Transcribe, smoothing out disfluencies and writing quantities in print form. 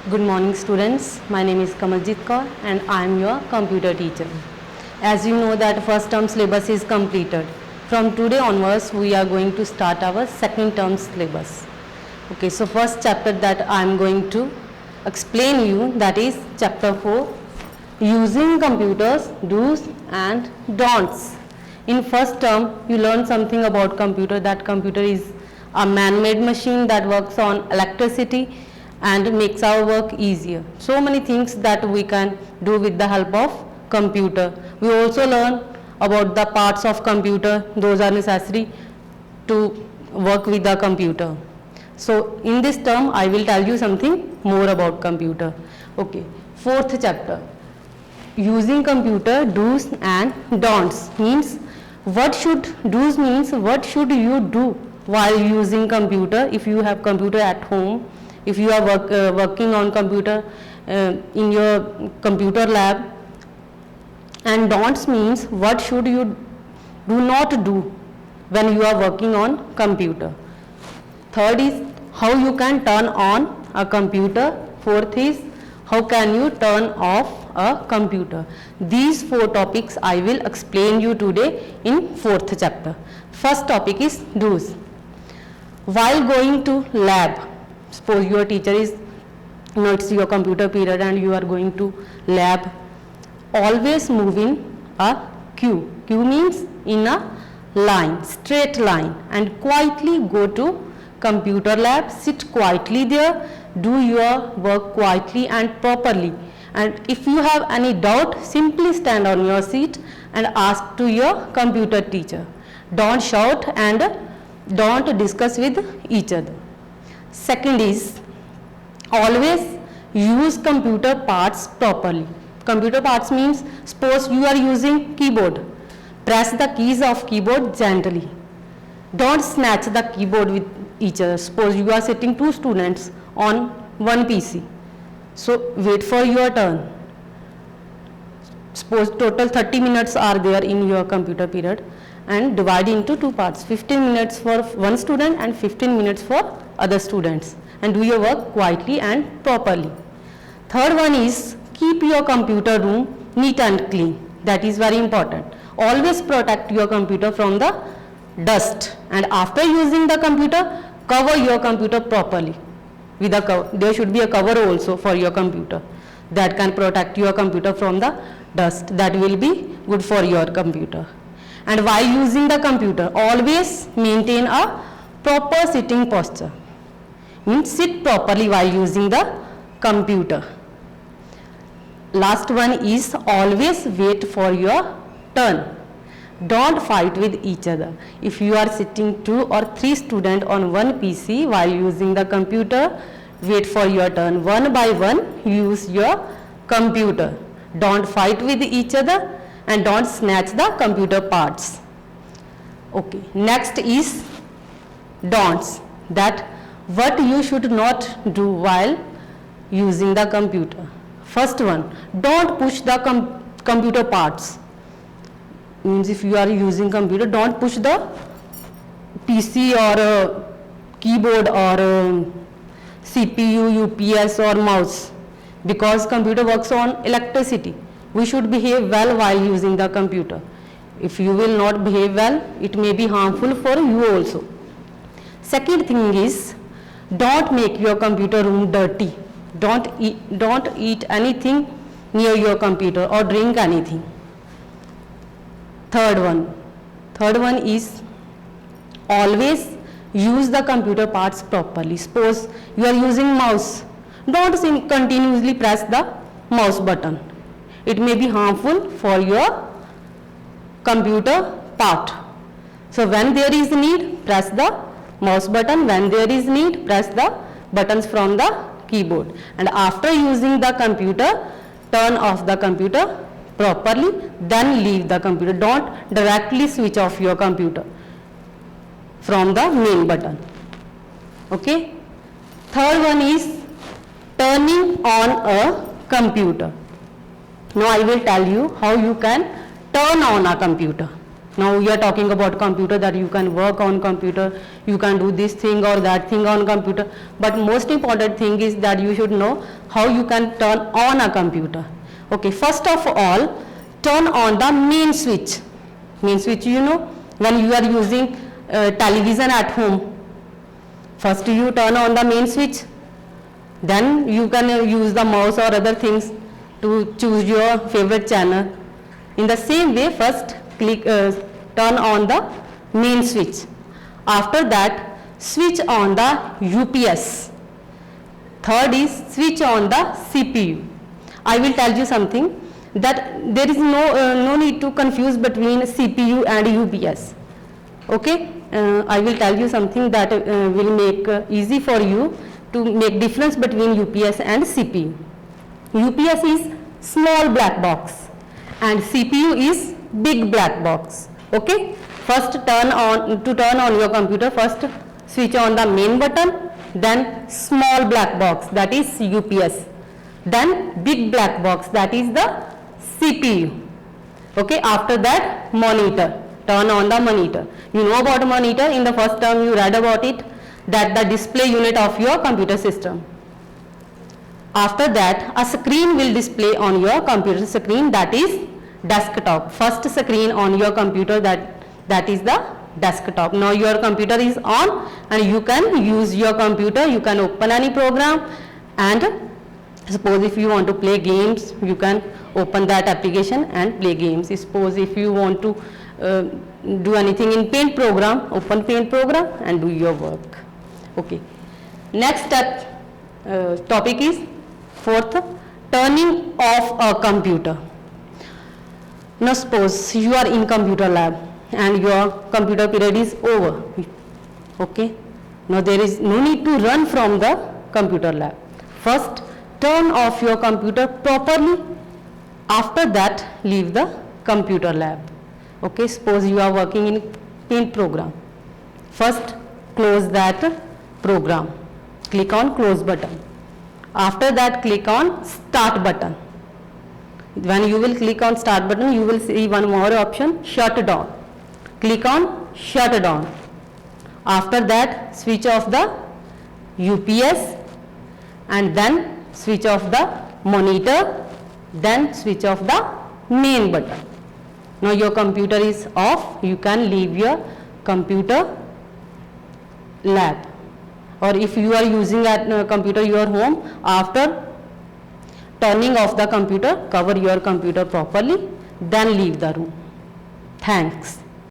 Good morning students, my name is Kamaljeet Kaur and I am your computer teacher. As you know that first term syllabus is completed. From today onwards we are going to start our second term syllabus. Okay, so first chapter that I am going to explain you, that is chapter 4, using computers, do's and don'ts. In first term you learn something about computer, that computer is a man-made machine that works on electricity and makes our work easier. So many things that we can do with the help of computer. We also learn about the parts of computer, those are necessary to work with the computer. So in this term I will tell you something more about computer. Okay, fourth chapter, using computer, do's and don'ts means what should you do while using computer. If you have computer at home, if you are working on computer in your computer lab, and don'ts means what should you do not do when you are working on computer. Third is how you can turn on a computer. Fourth is how can you turn off a computer. These four topics I will explain you today in fourth chapter. First topic is do's. While going to lab, suppose your teacher is, it's your computer period and you are going to lab, always move in a queue. Queue means in a line, straight line, and quietly go to computer lab, sit quietly there, do your work quietly and properly. And if you have any doubt, simply stand on your seat and ask to your computer teacher. Don't shout and don't discuss with each other. Second is always use computer parts properly. Computer parts means suppose you are using keyboard, press the keys of keyboard gently. Don't snatch the keyboard with each other. Suppose you are sitting two students on one PC, so wait for your turn. Suppose total 30 minutes are there in your computer period, and divide into two parts, 15 minutes for one student and 15 minutes for other students, and do your work quietly and properly. Third one is keep your computer room neat and clean. That is very important. Always protect your computer from the dust, and after using the computer, cover your computer properly with a cover. There should be a cover also for your computer that can protect your computer from the dust. That will be good for your computer. And while using the computer, always maintain a proper sitting posture. Means sit properly while using the computer. Last one is always wait for your turn. Don't fight with each other. If you are sitting 2 or 3 students on one PC while using the computer, wait for your turn. One by one use your computer. Don't fight with each other and don't snatch the computer parts. Okay, next is don'ts, that what you should not do while using the computer. First one, don't push the computer parts. Means if you are using computer, don't push the PC or keyboard or CPU, UPS or mouse, because computer works on electricity. We should behave well while using the computer. If you will not behave well, it may be harmful for you also. Second thing is, don't make your computer room dirty. Don't eat anything near your computer or drink anything. Third one is always use the computer parts properly. Suppose you are using mouse, don't continuously press the mouse button. It may be harmful for your computer part. So when there is need, press the mouse button. When there is need, press the buttons from the keyboard. And after using the computer, turn off the computer properly, then leave the computer. Don't directly switch off your computer from the main button. Okay. Third one is turning on a computer. Now I will tell you how you can turn on a computer. Now we are talking about computer, that you can work on computer, you can do this thing or that thing on computer, but most important thing is that you should know how you can turn on a computer. Okay, first of all, turn on the main switch. Main switch, you know, when you are using television at home, first you turn on the main switch, then you can use the mouse or other things to choose your favorite channel. In the same way, first turn on the main switch. After that, switch on the UPS. Third is switch on the CPU. I will tell you something, that there is no need to confuse between CPU and UPS. Okay, I will tell you something that will make easy for you to make difference between UPS and CPU. UPS is small black box and CPU is big black box. Okay, first turn on your computer, first switch on the main button, then small black box, that is UPS, then big black box, that is the CPU. Okay, after that, monitor, turn on the monitor. You know about monitor, in the first term you read about it, that the display unit of your computer system. After that, a screen will display on your computer screen, that is desktop. First screen on your computer, that is the desktop. Now your computer is on and you can use your computer, you can open any program, and suppose if you want to play games, you can open that application and play games. Suppose if you want to do anything in Paint program, open Paint program and do your work. Okay, next topic is fourth, turning off a computer. Now suppose you are in computer lab and your computer period is over. Okay, now there is no need to run from the computer lab. First turn off your computer properly, after that leave the computer lab. Okay, suppose you are working in Paint program, first close that program, click on close button, after that click on start button. When you will click on start button, you will see one more option, shut down, click on shut down. After that switch off the UPS and then switch off the monitor, then switch off the main button. Now your computer is off, you can leave your computer lab, or if you are using a computer your home, after turning off the computer, cover your computer properly, then leave the room. Thanks.